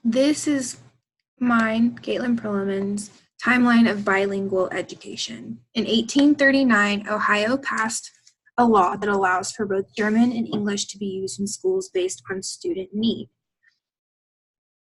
This is mine, Caitlin Prilliman's timeline of bilingual education. In 1839, Ohio passed a law that allows for both German and English to be used in schools based on student need.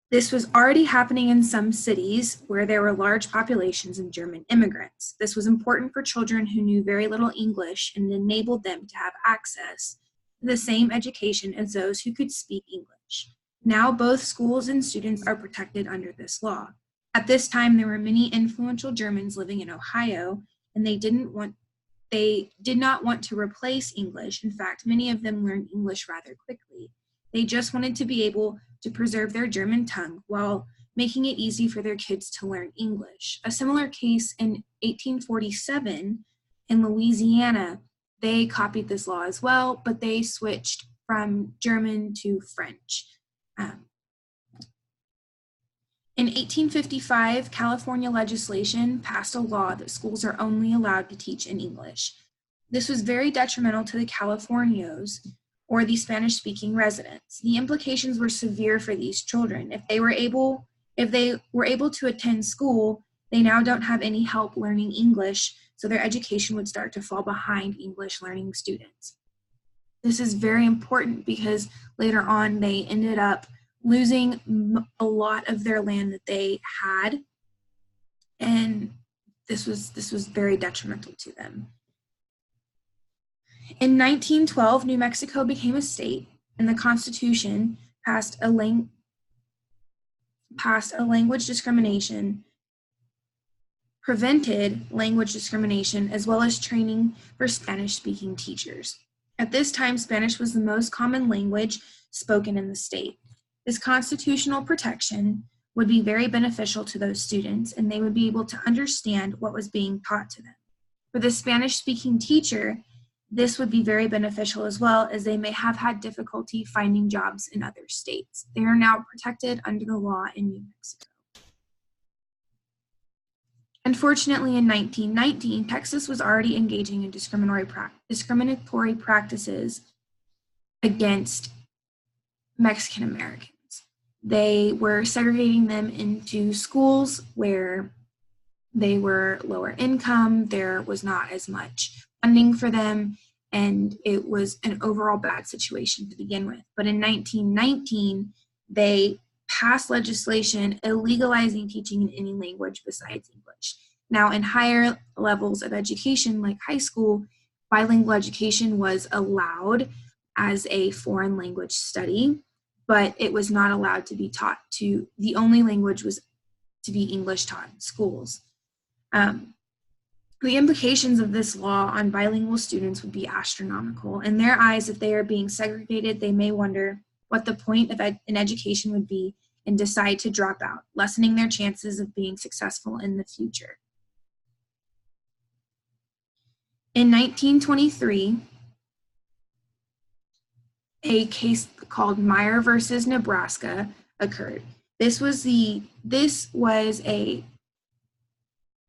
This was already happening in some cities where there were large populations of German immigrants. This was important for children who knew very little English and enabled them to have access to the same education as those who could speak English. Now both schools and students are protected under this law. At this time, there were many influential Germans living in Ohio, and they did not want to replace English. In fact, many of them learned English rather quickly. They just wanted to be able to preserve their German tongue while making it easy for their kids to learn English. A similar case in 1847 in Louisiana, they copied this law as well, but they switched from German to French. In 1855, California legislation passed a law that schools are only allowed to teach in English. This was very detrimental to the Californios, or the Spanish-speaking residents. The implications were severe for these children. If they were able to attend school, they now don't have any help learning English, so their education would start to fall behind English learning students. This is very important because later on they ended up losing a lot of their land that they had, and this was very detrimental to them. In 1912, New Mexico became a state, and the Constitution passed a language discrimination, prevented language discrimination, as well as training for Spanish-speaking teachers. At this time, Spanish was the most common language spoken in the state. This constitutional protection would be very beneficial to those students, and they would be able to understand what was being taught to them. For the Spanish-speaking teacher, this would be very beneficial as well, as they may have had difficulty finding jobs in other states. They are now protected under the law in New Mexico. Unfortunately, in 1919, Texas was already engaging in discriminatory practices against Mexican Americans. They were segregating them into schools where they were lower income, there was not as much funding for them, and it was an overall bad situation to begin with. But in 1919, they passed legislation illegalizing teaching in any language besides English. Now, in higher levels of education, like high school, bilingual education was allowed as a foreign language study, but it was not allowed to be taught the only language was to be English taught in schools. The implications of this law on bilingual students would be astronomical. In their eyes, if they are being segregated, they may wonder what the point of an education would be and decide to drop out, lessening their chances of being successful in the future. In 1923, a case called Meyer versus Nebraska occurred. This was a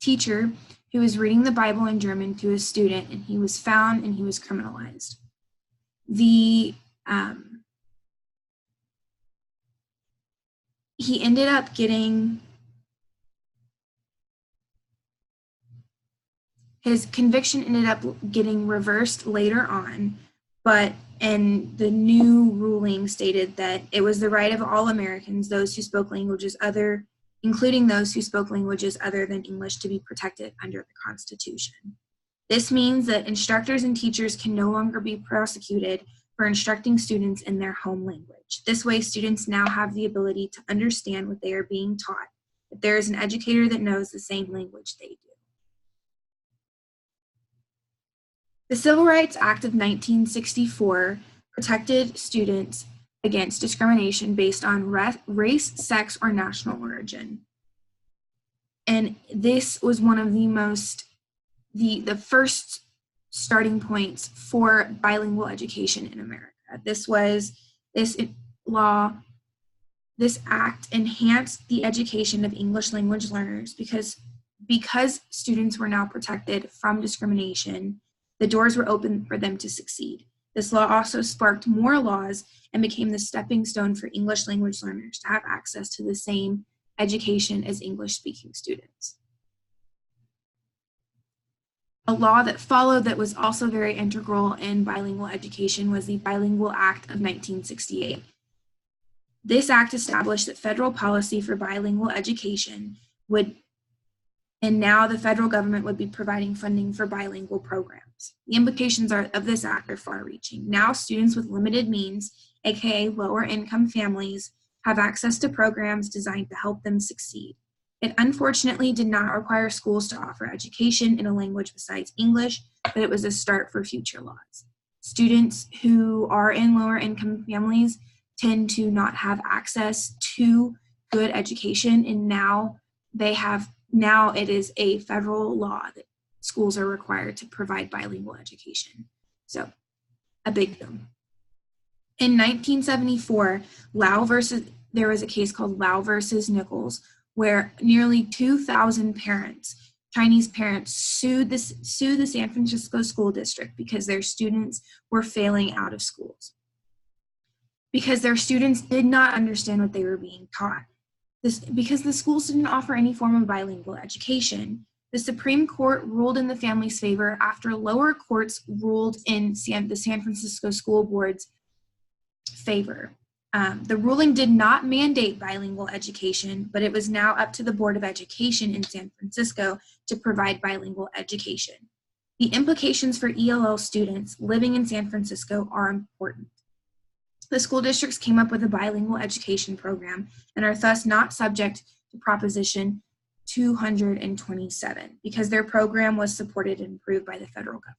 teacher who was reading the Bible in German to a student, and he was found and he was criminalized. He ended up getting his conviction ended up getting reversed later on, and the new ruling stated that it was the right of all Americans, those who spoke languages including those who spoke languages other than English, to be protected under the Constitution. This means that instructors and teachers can no longer be prosecuted for instructing students in their home language. This way, students now have the ability to understand what they are being taught, if there is an educator that knows the same language they do. The Civil Rights Act of 1964 protected students against discrimination based on race, sex, or national origin. And this was one of the first starting points for bilingual education in America. This act enhanced the education of English language learners because students were now protected from discrimination. The doors were open for them to succeed. This law also sparked more laws and became the stepping stone for English language learners to have access to the same education as English-speaking students. A law that followed that was also very integral in bilingual education was the Bilingual Act of 1968. This act established that federal policy for bilingual education and now the federal government would be providing funding for bilingual programs. The implications of this act are far-reaching. Now students with limited means, aka lower income families, have access to programs designed to help them succeed. It unfortunately did not require schools to offer education in a language besides English, but it was a start for future laws. Students who are in lower income families tend to not have access to good education, and now it is a federal law that schools are required to provide bilingual education. So, a big deal. In 1974, there was a case called Lau versus Nichols, where nearly 2,000 parents, Chinese parents, sued the San Francisco school district because their students were failing out of schools. Because their students did not understand what they were being taught. Because the schools didn't offer any form of bilingual education. The Supreme Court ruled in the family's favor after lower courts ruled in the San Francisco School Board's favor. The ruling did not mandate bilingual education, but it was now up to the Board of Education in San Francisco to provide bilingual education. The implications for ELL students living in San Francisco are important. The school districts came up with a bilingual education program and are thus not subject to Proposition 227 because their program was supported and approved by the federal government.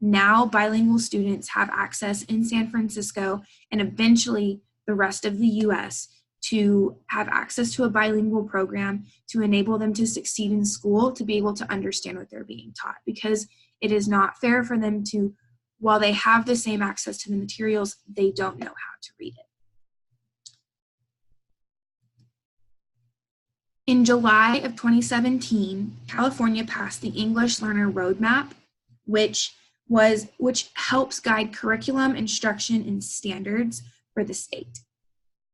Now bilingual students have access in San Francisco and eventually the rest of the US to have access to a bilingual program to enable them to succeed in school, to be able to understand what they're being taught, because it is not fair for them to, while they have the same access to the materials, they don't know how to read it. In July of 2017, California passed the English Learner Roadmap, which helps guide curriculum, instruction, and standards for the state.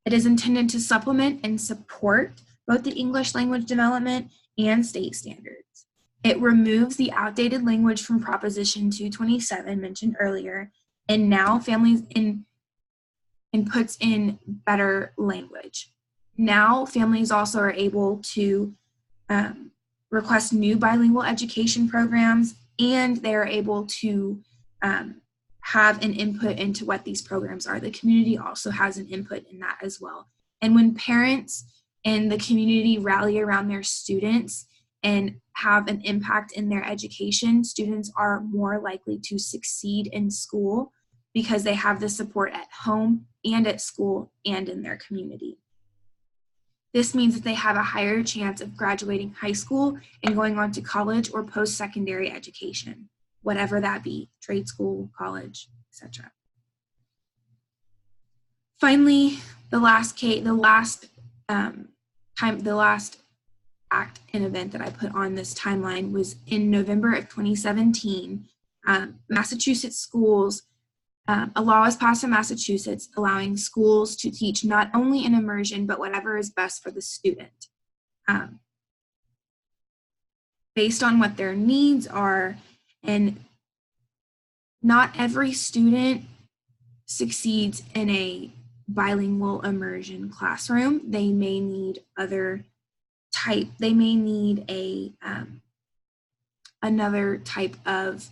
It is intended to supplement and support both the English language development and state standards. It removes the outdated language from Proposition 227 mentioned earlier, and now families and puts in better language. Now families also are able to request new bilingual education programs, and they're able to have an input into what these programs are. The community also has an input in that as well. And when parents and the community rally around their students and have an impact in their education, students are more likely to succeed in school because they have the support at home and at school and in their community. This means that they have a higher chance of graduating high school and going on to college or post-secondary education, whatever that be, trade school, college, etc. Finally, the last act and event that I put on this timeline was in November of 2017. Massachusetts schools, a law was passed in Massachusetts allowing schools to teach not only in immersion, but whatever is best for the student. Based on what their needs are, and not every student succeeds in a bilingual immersion classroom. They may need another type of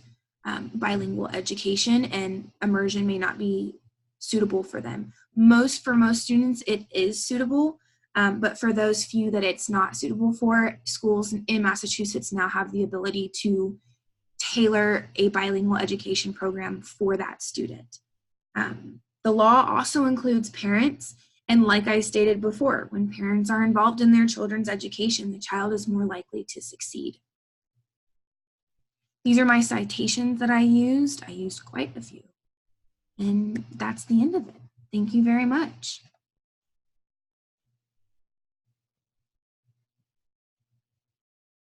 bilingual education, and immersion may not be suitable for them. For most students, it is suitable, but for those few that it's not suitable for, schools in Massachusetts now have the ability to tailor a bilingual education program for that student. The law also includes parents, and like I stated before, when parents are involved in their children's education, the child is more likely to succeed. These are my citations that I used. I used quite a few. And that's the end of it. Thank you very much.